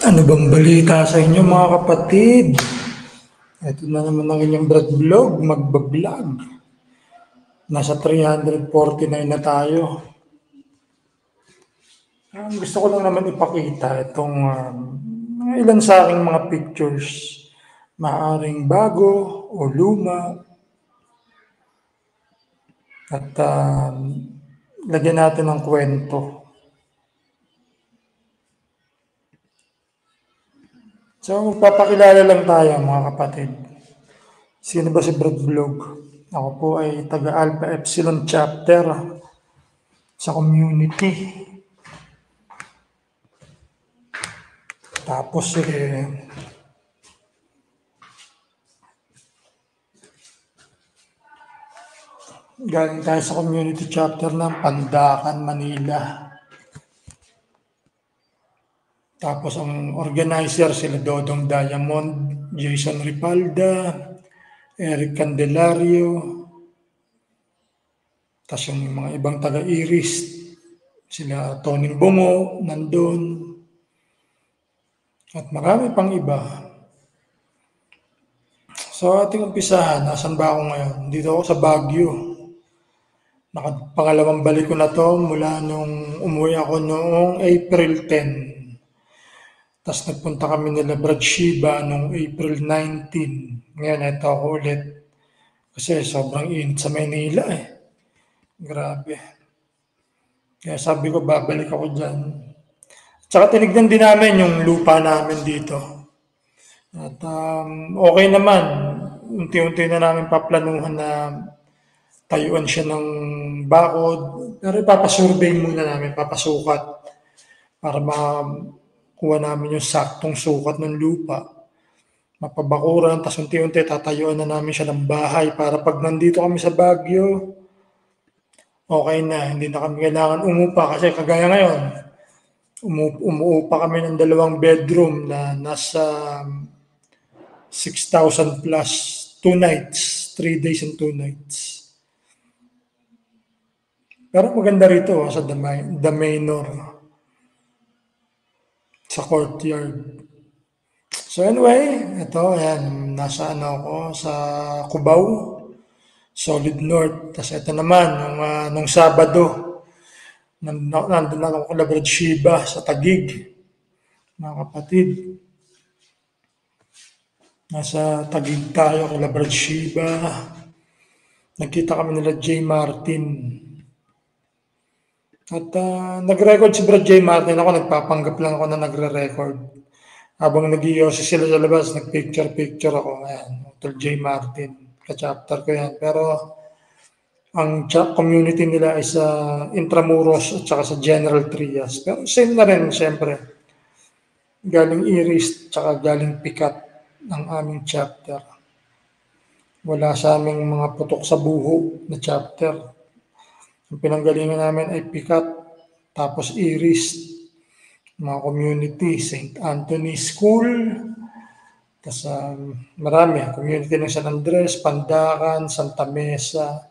Ano bang balita sa inyo mga kapatid? Ito na naman ang inyong Brad Vlog, magbablog. Nasa 349 na tayo. Ang gusto ko lang naman ipakita itong mga ilan sa aking mga pictures. Maaring bago o luma. At lagyan natin ng kwento. So magpapakilala lang tayo mga kapatid. Sino ba si Brad Vlog? Ako po ay taga Alpha Epsilon chapter sa community. Tapos galing tayo sa community chapter ng Pandacan, Manila. Tapos ang organizer sila Dodong Diamond, Jason Ripalda, Eric Candelario, tapos yung mga ibang taga-Iris, sila Tony Bungo, nandun, at marami pang iba. So ating umpisahan, nasan ba ako ngayon? Dito ako sa Baguio. Pangalawang balik ko na to mula nung umuwi ako noong April 10. Tapos nagpunta kami nila Brad Shiba noong April 19. Ngayon ito ako ulit. Kasi sobrang init sa Maynila eh. Grabe. Kaya sabi ko babalik ako dyan. Tsaka tinignan din namin yung lupa namin dito. At okay naman. Unti-unti na namin paplanuhan na tayuan siya ng bakod. Pero ipapasurvey muna namin, papasukat para makuha namin yung saktong sukat ng lupa. Mapabakuran, tapos unti-unti tatayuan na namin siya ng bahay para pag nandito kami sa Baguio, okay na, hindi na kami kailangan umupa kasi kagaya ngayon, umuupa kami ng 2 bedroom na nasa 6,000 plus, 2 nights, 3 days and 2 nights. Pero maganda rito sa The Manor, sa courtyard. So anyway, ito, ayan, nasa ako, sa Cubao, Solid North. Tapos ito naman, nung Sabado, nandun na ako kala Brad Shiba sa Taguig, mga kapatid. Nasa Taguig tayo kala Brad Shiba. Nagkita kami nila J. Martin. At nag-record si Brad J. Martin. Ako nagpapanggap lang ako na nagre-record. Habang nag-iossi sila sa labas, nag-picture-picture ako. Ayan, Dr. J. Martin. Ka-chapter ko yan. Pero ang community nila ay sa Intramuros at saka sa General Trias. Pero same na rin, siyempre. Galing Iris, saka galing Pikat ang aming chapter. Wala sa aming mga putok sa buho na chapter. Ang pinanggalingan namin ay Pikat, tapos Iris, mga community, St. Anthony School, tapos marami, community ng San Andres, Pandacan, Santa Mesa,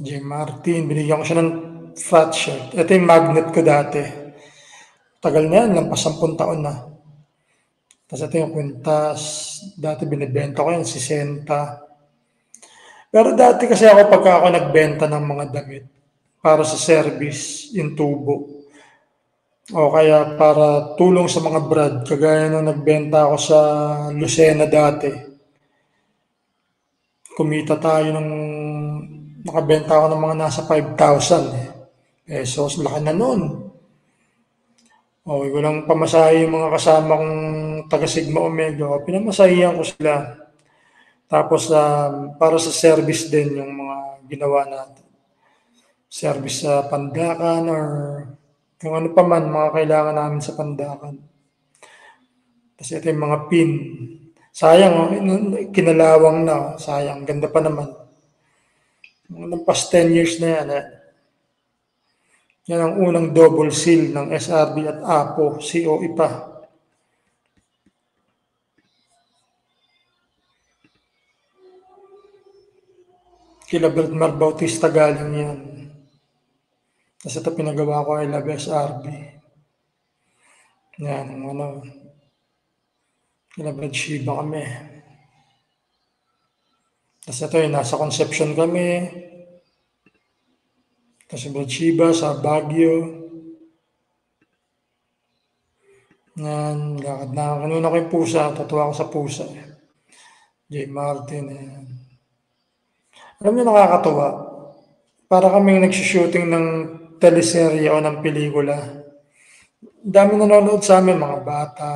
J. Martin, binigyan ko siya ng fat shirt. Ito yung magnet ko dati. Tagal na yan, lampas 10 taon na. Tapos ito yung kwintas. Dati binibenta ko yan, 60. Pero dati kasi ako pagka ako nagbenta ng mga damit para sa service, yung tubo. O kaya para tulong sa mga brad, kagaya nung nagbenta ako sa Lucena dati. Kumita tayo ng nakabenta ako ng mga nasa 5,000 pesos. Laki na nun. Okay, walang pamasahe yung mga kasama kong taga Sigma Omega. Pinamasahihan ko sila. Tapos para sa service din yung mga ginawa natin. Service sa Pandacan or kung ano pa man mga kailangan namin sa Pandacan. Tapos ito yung mga pin. Sayang, kinalawang na. Sayang, ganda pa naman. Mga past 10 years na yan. Yan ang unang double seal ng SRB at APO, COE pa. Kila Bert Mar Bautista galing yan. Tapos ito pinagawa ko I Love SRB. Yan, kila Brad Shiba kami. Tapos ito nasa Concepcion kami. Tapos si Brad Shiba sa Baguio. Yan, lakad na. Kanina ko yung pusa. Tatuwa ko sa pusa. J. Martin. Yan. Alam niyo nakakatuwa. Para kaming nagsushooting ng teleserye o ng pelikula. Dami nanonood sa amin, mga bata.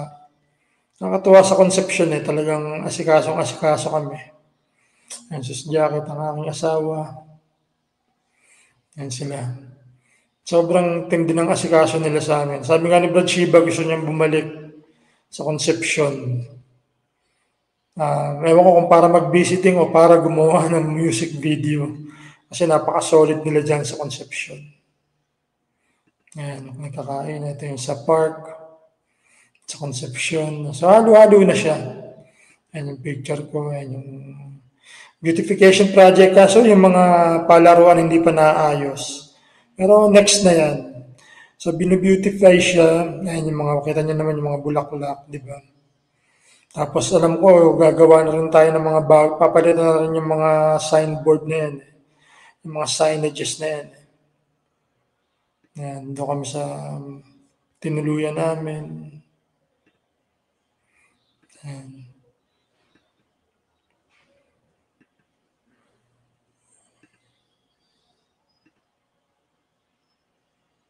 Nakakatuwa sa Concepcion talagang asikaso kami. Yan si Jacket, ang aking asawa. Yan sila. Sobrang tindi ng asikaso nila sa amin. Sabi nga ni Brad Shiba, gusto niyang bumalik sa Concepcion. Ewan ko kung para mag-visiting o para gumawa ng music video. Kasi napaka-solid nila dyan sa Concepcion. Ayan, nagkakain. Ito yung sa park, sa Concepcion. So, halo-halo na siya. Ayan yung picture ko. Ayan yung beautification project. Kaso yung mga palaruan hindi pa naayos. Pero next na yan. So, binu-beautify siya. Ayan yung mga, kita niyo naman yung mga bulaklak, di ba? Tapos alam ko, gagawa na rin tayo ng mga papalitan na rin yung mga signboard na yan. Yung mga signages na yan. Ayan, doon kami sa tinuluyan namin. Ayan.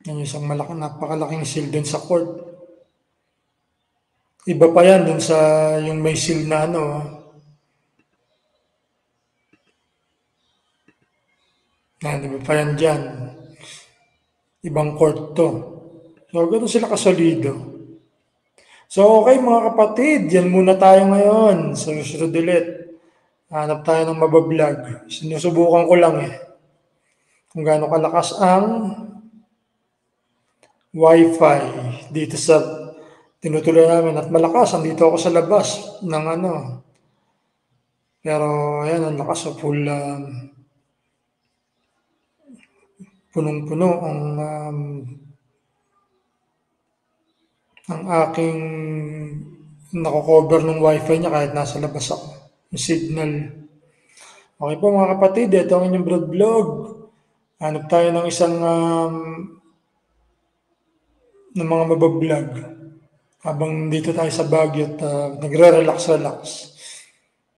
Yan yung isang napakalaking seal dun sa court. Iba pa yan dun sa yung may seal na iba pa yan dyan. Ibang court to. So, ganoon sila kasolido. So, okay mga kapatid, yan muna tayo ngayon. Sa susunod ulit, hanap tayo ng mabablog. Sinusubukan ko lang kung gaano kalakas ang Wi-Fi dito sa tinutuloy namin at malakas. Andito ako sa labas ng Pero ayan, ang lakas full punong-puno ang aking nako-cover ng Wi-Fi niya kahit nasa labas ako. Yung signal. Okay po mga kapatid, ito ang inyong vlog. Hanap tayo ng isang ng mga mabablog habang dito tayo sa Baguio at nagre-relax.